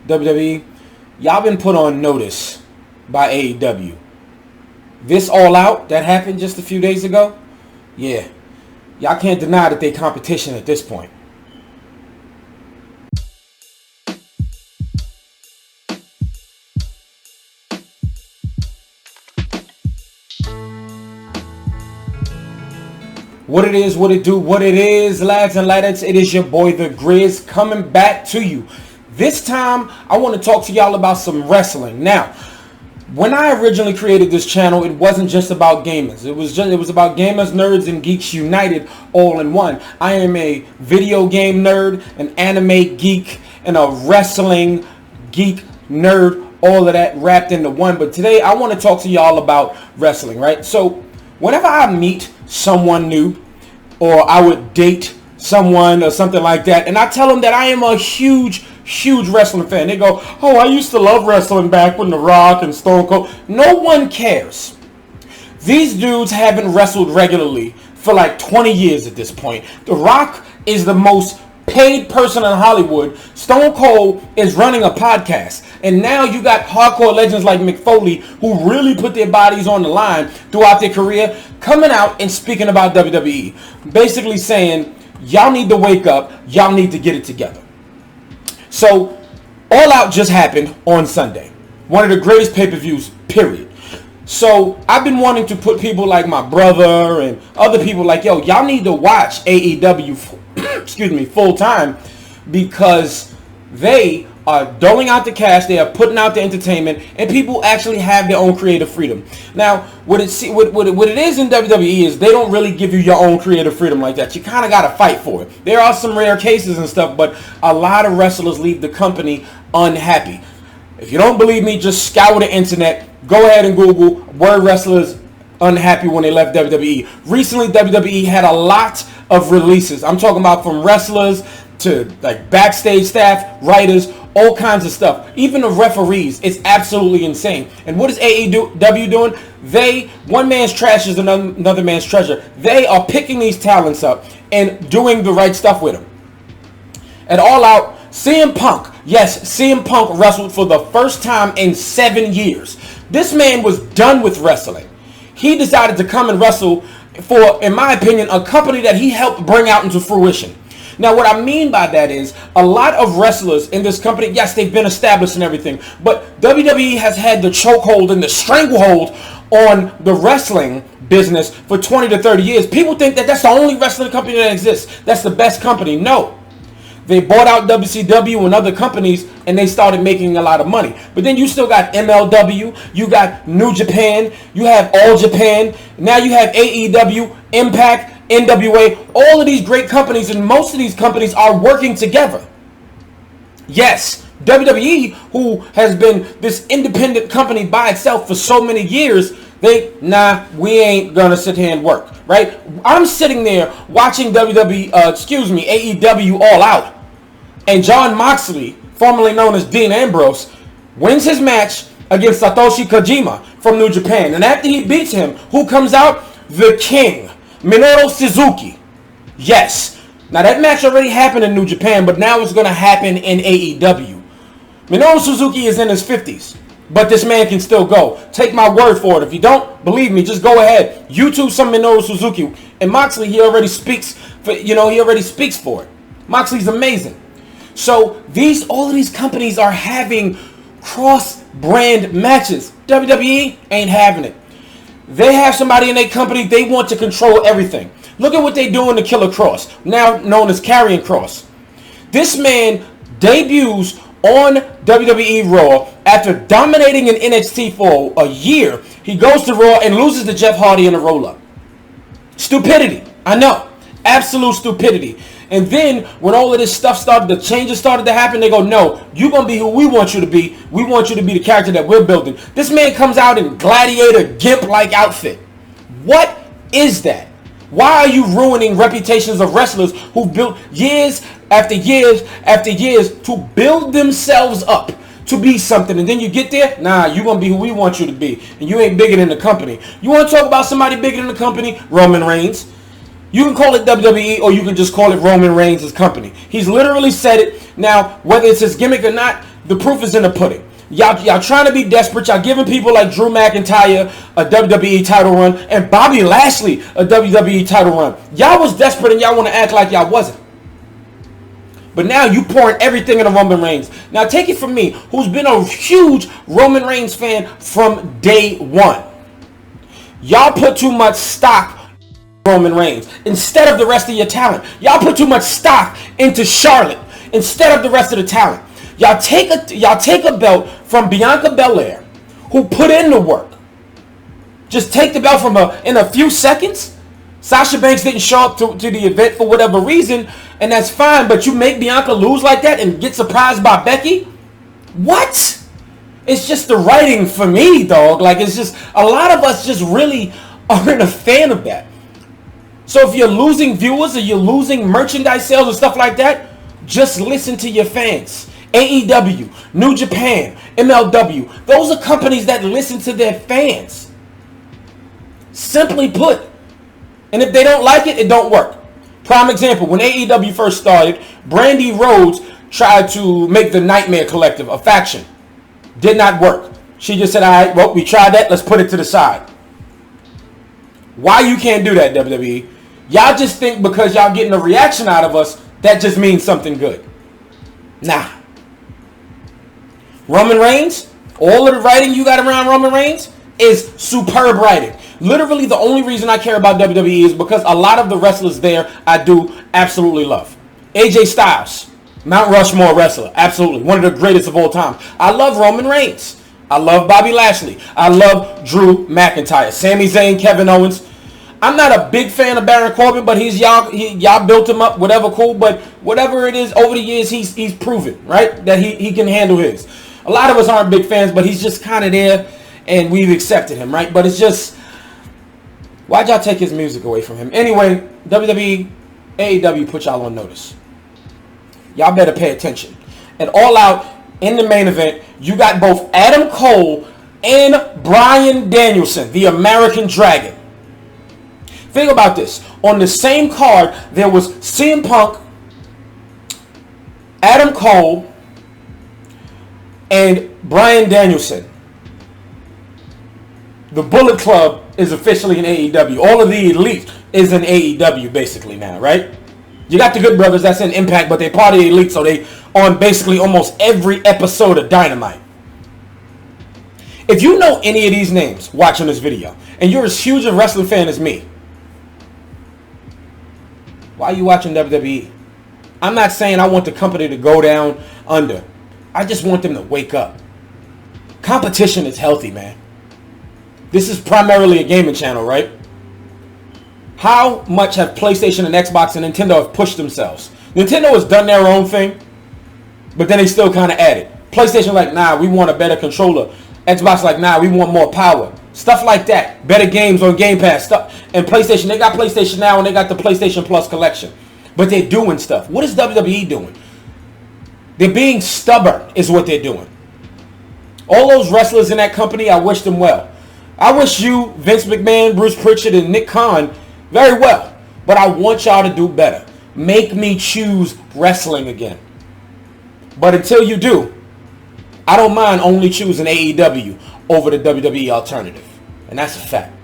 WWE, y'all been put on notice by AEW. This All Out that happened just a few days ago, yeah, y'all can't deny that they competition at this point. What it is, what it do, what it is, lads and ladettes, it is your boy The Grizz coming back to you. This time, I want to talk to y'all about some wrestling. Now, when I originally created this channel, it wasn't just about gamers. It was about gamers, nerds, and geeks united all in one. I am a video game nerd, an anime geek, and a wrestling geek nerd, all of that wrapped into one. But today, I want to talk to y'all about wrestling, right? So, whenever I meet someone new, or I would date someone or something like that, and I tell them that I am a huge wrestling fan, they go, oh, I used to love wrestling back when The Rock and Stone Cold. No one cares. These dudes haven't wrestled regularly for like 20 years at this point. The Rock is the most paid person in Hollywood. Stone Cold is running a podcast. And now you got hardcore legends like Mick Foley, who really put their bodies on the line throughout their career, coming out and speaking about WWE. Basically saying, y'all need to wake up. Y'all need to get it together. So, All Out just happened on Sunday. One of the greatest pay-per-views, period. So, I've been wanting to put people like my brother and other people like, yo, y'all need to watch AEW, full time, because they are doling out the cash, they are putting out the entertainment, and people actually have their own creative freedom. Now, what it is in WWE is they don't really give you your own creative freedom like that. You kind of got to fight for it. There are some rare cases and stuff, but a lot of wrestlers leave the company unhappy. If you don't believe me, just scour the internet. Go ahead and Google were wrestlers unhappy when they left WWE. Recently, WWE had a lot of releases. I'm talking about from wrestlers to like backstage staff, writers, all kinds of stuff. Even the referees. It's absolutely insane. And what is AEW doing? One man's trash is another man's treasure. They are picking these talents up and doing the right stuff with them. At All Out, CM Punk. Yes, CM Punk wrestled for the first time in 7 years. This man was done with wrestling. He decided to come and wrestle for, in my opinion, a company that he helped bring out into fruition. Now, what I mean by that is a lot of wrestlers in this company, yes, they've been established and everything, but WWE has had the chokehold and the stranglehold on the wrestling business for 20 to 30 years. People think that that's the only wrestling company that exists. That's the best company. No. They bought out WCW and other companies, and they started making a lot of money. But then you still got MLW, you got New Japan, you have All Japan, now you have AEW, Impact, NWA, all of these great companies, and most of these companies are working together. Yes, WWE, who has been this independent company by itself for so many years, we ain't gonna sit here and work, right? I'm sitting there watching AEW All Out, and Jon Moxley, formerly known as Dean Ambrose, wins his match against Satoshi Kojima from New Japan. And after he beats him, who comes out? The King, Minoru Suzuki. Yes. Now that match already happened in New Japan, but now it's going to happen in AEW. Minoru Suzuki is in his 50s, but this man can still go. Take my word for it. If you don't believe me, just go ahead. YouTube some Minoru Suzuki. And Moxley, he already speaks for it. Moxley's amazing. So all of these companies are having cross-brand matches. WWE ain't having it. They have somebody in their company, they want to control everything. Look at what they're doing to Killer Kross, now known as Karrion Kross. This man debuts on WWE Raw after dominating in NXT for a year. He goes to Raw and loses to Jeff Hardy in a roll-up. Stupidity. I know. Absolute stupidity. And then when all of this stuff the changes started to happen, they go, no, you're going to be who we want you to be. We want you to be the character that we're building. This man comes out in gladiator gimp-like outfit. What is that? Why are you ruining reputations of wrestlers who built years after years after years to build themselves up to be something, and then you get there, nah, you're going to be who we want you to be, and you ain't bigger than the company. You want to talk about somebody bigger than the company? Roman Reigns. You can call it WWE, or you can just call it Roman Reigns' company. He's literally said it. Now, whether it's his gimmick or not, The proof is in the pudding. Y'all trying to be desperate. Y'all giving people like Drew McIntyre a WWE title run and Bobby Lashley a WWE title run. Y'all was desperate and y'all want to act like y'all wasn't. But now you pouring everything into Roman Reigns. Now take it from me, who's been a huge Roman Reigns fan from day one. Y'all put too much stock in Roman Reigns instead of the rest of your talent. Y'all put too much stock into Charlotte instead of the rest of the talent. Y'all take a belt from Bianca Belair, who put in the work. Just take the belt from her in a few seconds. Sasha Banks didn't show up to the event for whatever reason, and that's fine, but you make Bianca lose like that and get surprised by Becky? What? It's just the writing for me, dog. Like, it's just, a lot of us just really aren't a fan of that. So if you're losing viewers or you're losing merchandise sales and stuff like that, just listen to your fans. AEW, New Japan, MLW, those are companies that listen to their fans. Simply put. And if they don't like it, it don't work. Prime example, when AEW first started, Brandy Rhodes tried to make the Nightmare Collective a faction. Did not work. She just said, all right, well, we tried that, let's put it to the side. Why you can't do that, WWE? Y'all just think because y'all getting a reaction out of us, that just means something good. Nah. Roman Reigns, all of the writing you got around Roman Reigns is superb writing. Literally the only reason I care about WWE is because a lot of the wrestlers there I do absolutely love. AJ Styles, Mount Rushmore wrestler, absolutely. One of the greatest of all time. I love Roman Reigns. I love Bobby Lashley. I love Drew McIntyre. Sami Zayn, Kevin Owens. I'm not a big fan of Baron Corbin, but y'all built him up, whatever, cool. But whatever it is, over the years, he's proven, right, that he can handle his. A lot of us aren't big fans, but he's just kind of there, and we've accepted him, right? But it's just, why'd y'all take his music away from him? Anyway, WWE, AEW put y'all on notice. Y'all better pay attention. And All Out, in the main event, you got both Adam Cole and Bryan Danielson, the American Dragon. Think about this. On the same card, there was CM Punk, Adam Cole, and Bryan Danielson. The Bullet Club is officially in AEW. All of the Elite is in AEW basically now, right? You got the Good Brothers, that's in Impact, but they're part of the Elite, so they on basically almost every episode of Dynamite. If you know any of these names watching this video, and you're as huge a wrestling fan as me, why are you watching WWE? I'm not saying I want the company to go down under. I just want them to wake up. Competition is healthy, man. This is primarily a gaming channel, right? How much have PlayStation and Xbox and Nintendo have pushed themselves? Nintendo has done their own thing, but then they still kind of added. PlayStation like, nah, we want a better controller. Xbox like, nah, we want more power. Stuff like that. Better games on Game Pass. Stuff. And PlayStation, they got PlayStation Now and they got the PlayStation Plus collection. But they're doing stuff. What is WWE doing? They're being stubborn is what they're doing. All those wrestlers in that company, I wish them well. I wish you, Vince McMahon, Bruce Pritchard, and Nick Khan very well. But I want y'all to do better. Make me choose wrestling again. But until you do, I don't mind only choosing AEW over the WWE alternative. And that's a fact.